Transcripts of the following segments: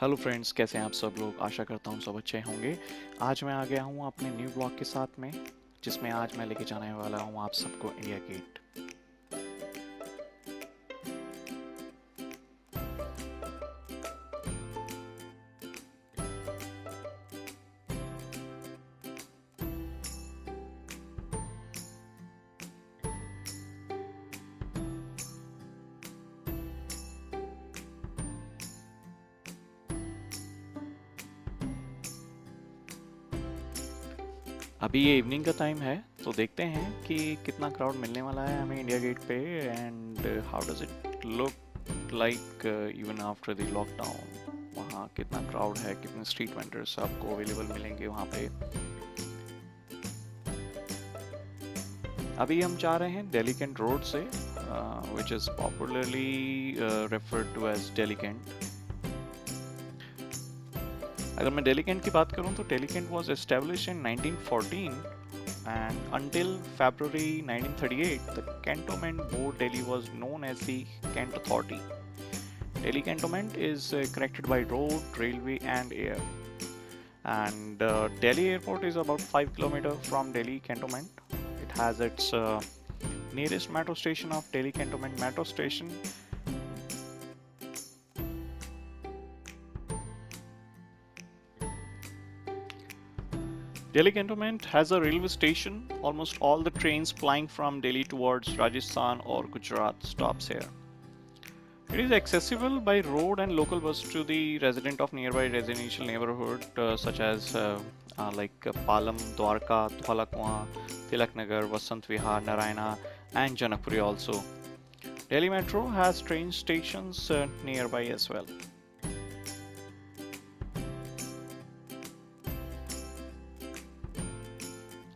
Hello friends, कैसे हैं आप सब लोग। आशा करता हूँ सब अच्छे होंगे। आज मैं आ गया हूँ अपने न्यू ब्लॉग के साथ में, जिसमें आज मैं लेके जाने वाला हूँ आप सबको इंडिया गेट। अभी ये इवनिंग का टाइम है, तो देखते हैं कि कितना क्राउड मिलने वाला है हमें इंडिया गेट पे, and how does it look like even after the lockdown. वहाँ कितना क्राउड है, कितने स्ट्रीट वेंडर्स आपको अवेलेबल मिलेंगे वहाँ पे। अभी हम जा रहे हैं दिल्ली कैंट रोड से, which is popularly referred to as Delhi cantt. अगर मैं दिल्ली कैंट की बात करूं तो Delhi cantt was established in 1914 and until February 1938 the Cantonment Board Delhi was known as the Kent Authority. Delhi Cantonment is connected by road, railway and air, and Delhi Airport is about 5 kilometers from Delhi Cantonment. It has its nearest metro station of Delhi Cantonment Metro Station. Delhi Cantonment has a railway station. Almost all the trains flying from Delhi towards Rajasthan or Gujarat stops here. It is accessible by road and local bus to the resident of nearby residential neighborhood such as Palam, Dwarka, Dwalakwa, Tilaknagar, Vasant Vihar, Narayana and Janakpuri also. Delhi Metro has train stations nearby as well.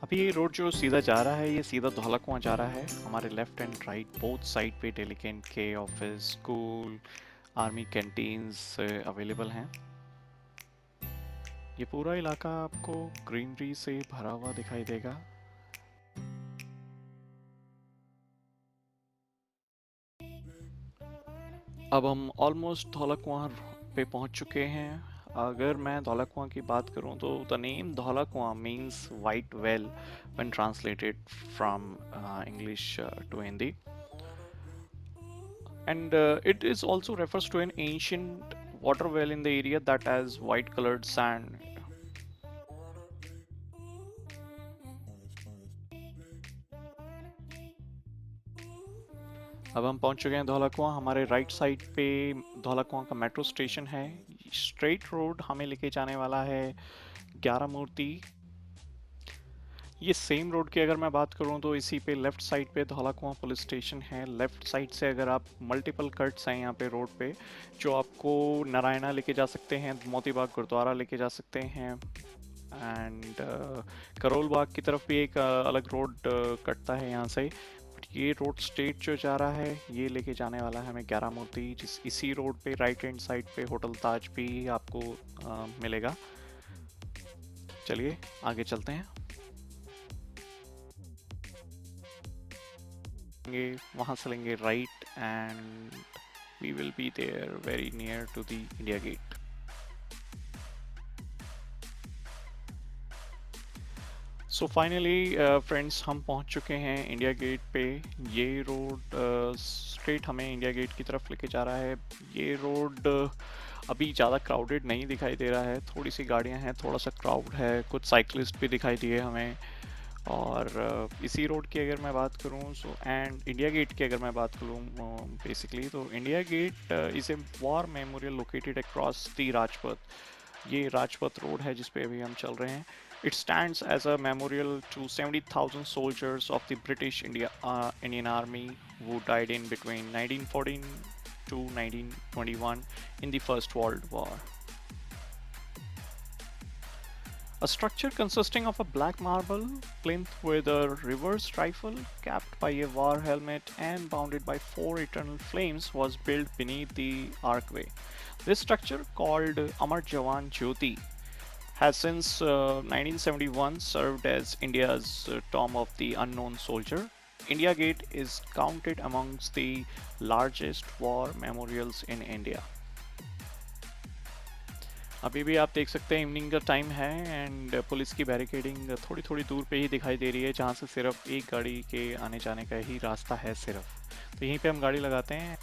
अभी ये road जो सीधा जा रहा है, ये सीधा धौलाकुआं जा रहा है। हमारे left and right both side पे दिल्ली कैंट के office, school, army canteens available हैं। ये पूरा इलाका आपको ग्रीनरी से भरा हुआ दिखाई देगा। अब हम ऑलमोस्ट धौलाकुआं पे पहुंच चुके हैं। अगर मैं धौलाकुआं की बात करूं तो the name Dhaula Kuan means white well when translated from English to Hindi, and it is also refers to an ancient water well in the area that has white colored sand. अब हम पहुंच चुके हैं धौलाकुआं। हमारे राइट साइड पे धौलाकुआं का मेट्रो स्टेशन है। Straight road हमें लेके जाने वाला है 11 मूर्ति। ये सेम रोड की अगर मैं बात करूं तो इसी पे लेफ्ट साइड पे धौलाकुआं पुलिस स्टेशन है। लेफ्ट साइड से अगर आप मल्टीपल कट्स हैं यहाँ पे रोड पे, जो आपको नारायणा लेके जा सकते हैं, मोती बाग गुरुद्वारा लेके जा सकते हैं, एंड करोल बाग की तरफ भी एक अलग रोड कटता है यहाँ से। बट ये रोड स्ट्रेट जो जा रहा है, ये लेके जाने वाला है हमें 11 मूर्ति। जिस इसी रोड पे राइट हैंड साइड पे होटल ताज भी आपको मिलेगा। चलिए आगे चलते हैं। वहाँ से लेंगे right and we will be there very near to the India Gate. So finally friends, हम पहुंच चुके हैं इंडिया गेट पे। ये रोड स्ट्रेट हमें इंडिया गेट की तरफ लेके जा रहा है। ये रोड अभी ज़्यादा क्राउडेड नहीं दिखाई दे रहा है। थोड़ी सी गाड़ियां हैं, थोड़ा सा क्राउड है, कुछ साइकिलिस्ट भी दिखाई दिए हमें। और इसी रोड की अगर मैं बात करूं सो एंड इंडिया गेट की अगर मैं बात करूं बेसिकली, तो India Gate is a war memorial located across the Rajpath. ये राजपथ रोड है जिस पे अभी हम चल रहे हैं। It stands as a memorial to 70,000 soldiers of the British Indian Army who died in between 1914 to 1921 in the First World War. A structure consisting of a black marble plinth with a reversed rifle capped by a war helmet and bounded by 4 eternal flames was built beneath the archway. This structure, called Amar Jawan Jyoti, has since 1971 served as India's Tomb of the Unknown Soldier. India Gate is counted amongst the largest war memorials in India. अभी भी आप देख सकते हैं evening का time है and police की barricading थोड़ी थोड़ी दूर पे ही दिखाई दे रही है, जहाँ से सिर्फ एक गाड़ी के आने जाने का ही रास्ता है सिर्फ। तो यहीं पे हम गाड़ी लगाते हैं।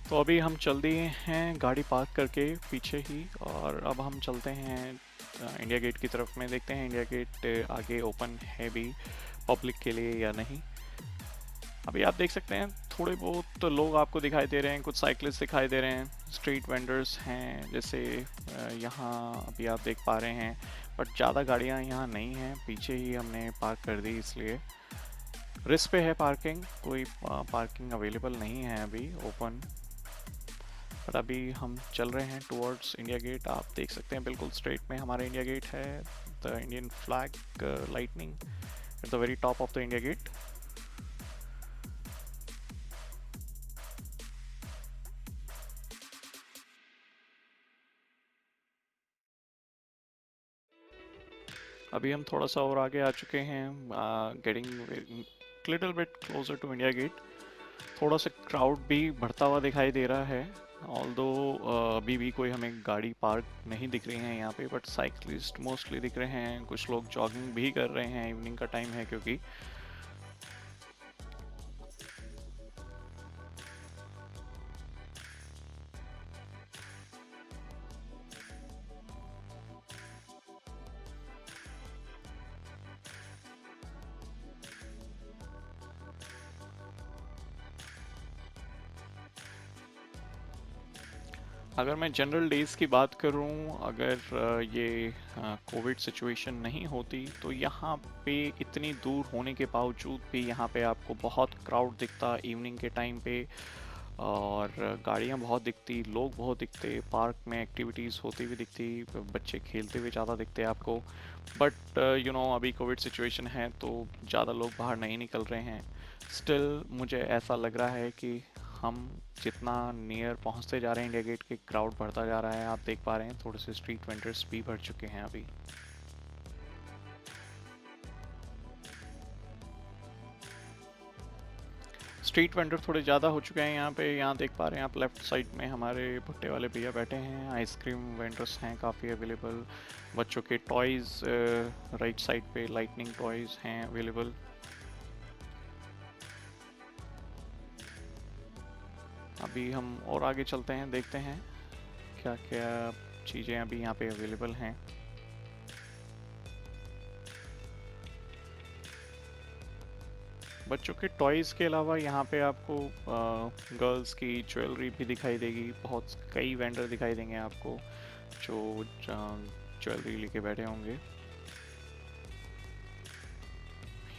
तो अभी हम चल दिए हैं गाड़ी पार्क करके पीछे ही, और अब हम चलते हैं इंडिया गेट की तरफ में। देखते हैं इंडिया गेट आगे ओपन है भी पब्लिक के लिए या नहीं। अभी आप देख सकते हैं थोड़े बहुत तो लोग आपको दिखाई दे रहे हैं, कुछ साइकिलिस्ट दिखाई दे रहे हैं, स्ट्रीट वेंडर्स हैं जैसे यहाँ अभी आप देख पा रहे हैं। बट ज़्यादा गाड़ियाँ यहाँ नहीं हैं, पीछे ही हमने पार्क कर दी इसलिए। रिस्क पे है पार्किंग, कोई पार्किंग अवेलेबल नहीं है अभी ओपन। पर अभी हम चल रहे हैं टुवर्ड्स इंडिया गेट। आप देख सकते हैं बिल्कुल स्ट्रेट में हमारा इंडिया गेट है, the Indian flag lightning at the very top of the India Gate. अभी हम थोड़ा सा और आगे आ चुके हैं, getting little bit closer to India Gate. थोड़ा सा क्राउड भी बढ़ता हुआ दिखाई दे रहा है, ऑल्दो अभी भी कोई हमें गाड़ी पार्क नहीं दिख रही है यहाँ पे, बट साइकिलिस्ट मोस्टली दिख रहे हैं। कुछ लोग जॉगिंग भी कर रहे हैं, इवनिंग का टाइम है क्योंकि। अगर मैं जनरल डेज़ की बात करूं, अगर ये कोविड सिचुएशन नहीं होती तो यहाँ पे इतनी दूर होने के बावजूद भी यहाँ पे आपको बहुत क्राउड दिखता इवनिंग के टाइम पे, और गाड़ियाँ बहुत दिखती, लोग बहुत दिखते, पार्क में एक्टिविटीज़ होती हुई दिखती, बच्चे खेलते हुए ज़्यादा दिखते आपको। बट यू नो अभी कोविड सिचुएशन है तो ज़्यादा लोग बाहर नहीं निकल रहे हैं। स्टिल मुझे ऐसा लग रहा है कि हम जितना नियर पहुंचते जा रहे हैं इंडिया गेट के, क्राउड बढ़ता जा रहा है। आप देख पा रहे हैं थोड़े से स्ट्रीट वेंडर्स भी बढ़ चुके हैं अभी। स्ट्रीट वेंडर थोड़े ज़्यादा हो चुके हैं यहाँ पे। यहाँ देख पा रहे हैं आप लेफ्ट साइड में हमारे भुट्टे वाले भैया बैठे हैं, आइसक्रीम वेंडर्स हैं काफ़ी अवेलेबल, बच्चों के टॉयज़ राइट साइड पे लाइटनिंग टॉयज़ हैं अवेलेबल। अभी हम और आगे चलते हैं, देखते हैं क्या क्या चीज़ें अभी यहाँ पे अवेलेबल हैं। बच्चों के टॉयज़ के अलावा यहाँ पे आपको गर्ल्स की ज्वेलरी भी दिखाई देगी, बहुत कई वेंडर दिखाई देंगे आपको जो ज्वेलरी लेके बैठे होंगे।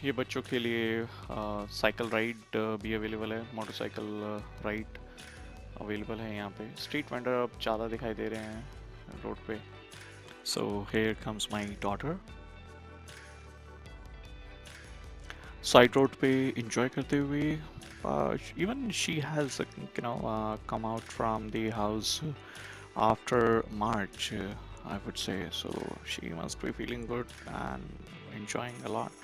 ये बच्चों के लिए साइकिल राइड भी अवेलेबल है, मोटरसाइकिल राइड अवेलेबल है यहाँ पे। स्ट्रीट वेंडर अब ज़्यादा दिखाई दे रहे हैं रोड पे। So here comes my daughter, side road पे इंजॉय करते हुए। Even she has come out from the house after March, I would say, so she must be feeling good and enjoying a lot.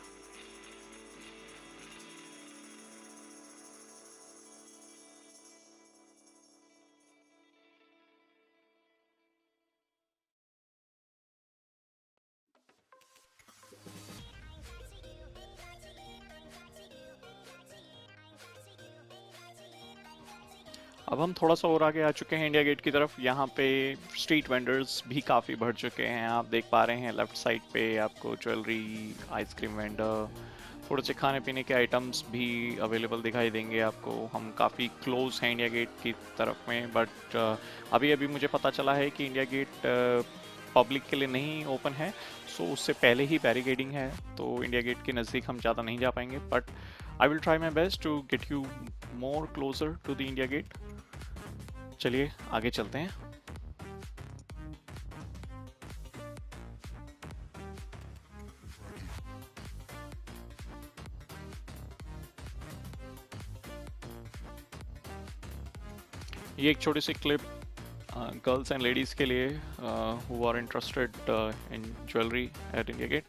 अब हम थोड़ा सा और आगे आ चुके हैं इंडिया गेट की तरफ। यहाँ पे स्ट्रीट वेंडर्स भी काफ़ी बढ़ चुके हैं, आप देख पा रहे हैं लेफ्ट साइड पे आपको ज्वेलरी, आइसक्रीम वेंडर, थोड़े से खाने पीने के आइटम्स भी अवेलेबल दिखाई देंगे आपको। हम काफ़ी क्लोज हैं इंडिया गेट की तरफ में, बट अभी अभी मुझे पता चला है कि इंडिया गेट पब्लिक के लिए नहीं ओपन है, सो उससे पहले ही बैरिकेडिंग है, तो इंडिया गेट के नज़दीक हम ज़्यादा नहीं जा पाएंगे। But I will try my best to get you more closer to the India Gate. चलिए आगे चलते हैं। ये एक छोटी सी क्लिप गर्ल्स एंड लेडीज़ के लिए who are interested in jewellery at India Gate.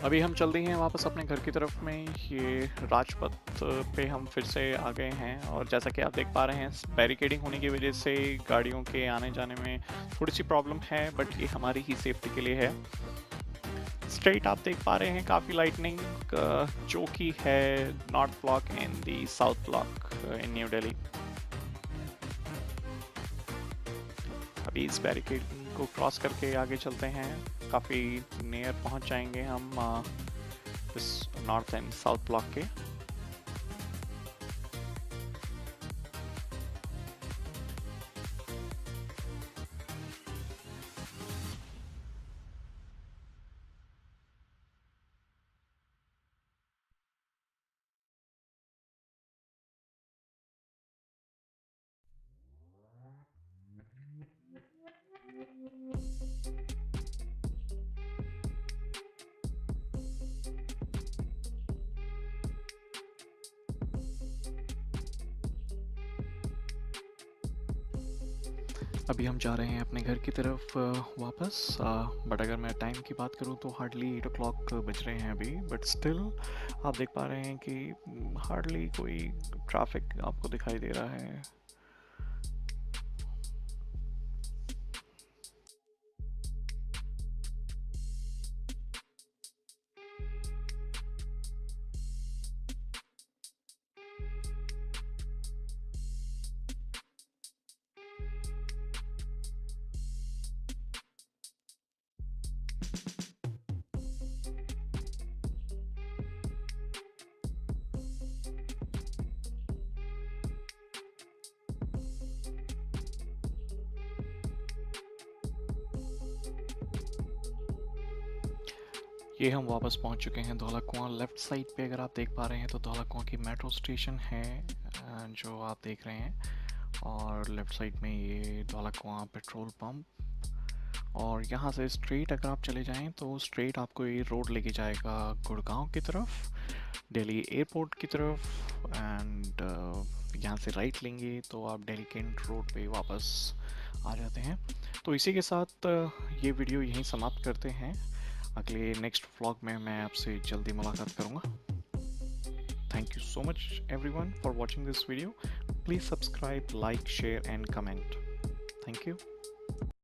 अभी हम चल दिए हैं वापस अपने घर की तरफ में। ये राजपथ पे हम फिर से आ गए हैं और जैसा कि आप देख पा रहे हैं बैरिकेडिंग होने की वजह से गाड़ियों के आने जाने में थोड़ी सी प्रॉब्लम है, बट ये हमारी ही सेफ्टी के लिए है। स्ट्रेट आप देख पा रहे हैं काफ़ी लाइटनिंग जो कि है north block and the south block in new Delhi. अभी इस बैरिकेड को क्रॉस करके आगे चलते हैं, काफ़ी नियर पहुंच जाएंगे हम इस नॉर्थ एंड साउथ ब्लॉक के। अभी हम जा रहे हैं अपने घर की तरफ वापस, बट अगर मैं टाइम की बात करूं तो हार्डली 8 o'clock बज रहे हैं अभी, बट स्टिल आप देख पा रहे हैं कि हार्डली कोई ट्रैफिक आपको दिखाई दे रहा है। ये हम वापस पहुंच चुके हैं धौला कुआं। लेफ्ट साइड पे अगर आप देख पा रहे हैं तो धौला कुआं की मेट्रो स्टेशन है जो आप देख रहे हैं, और लेफ्ट साइड में ये धौला कुआं पेट्रोल पंप। और यहाँ से स्ट्रेट अगर आप चले जाएं तो स्ट्रेट आपको ये रोड लेके जाएगा गुड़गांव की तरफ, दिल्ली एयरपोर्ट की तरफ। एंड यहाँ से राइट लेंगे तो आप दिल्ली कैंट रोड पे वापस आ जाते हैं। तो इसी के साथ ये वीडियो यहीं समाप्त करते हैं। अगले नेक्स्ट व्लॉग में मैं आपसे जल्दी मुलाकात करूँगा। Thank you so much everyone for watching this video. Please subscribe, like, share and comment. Thank you.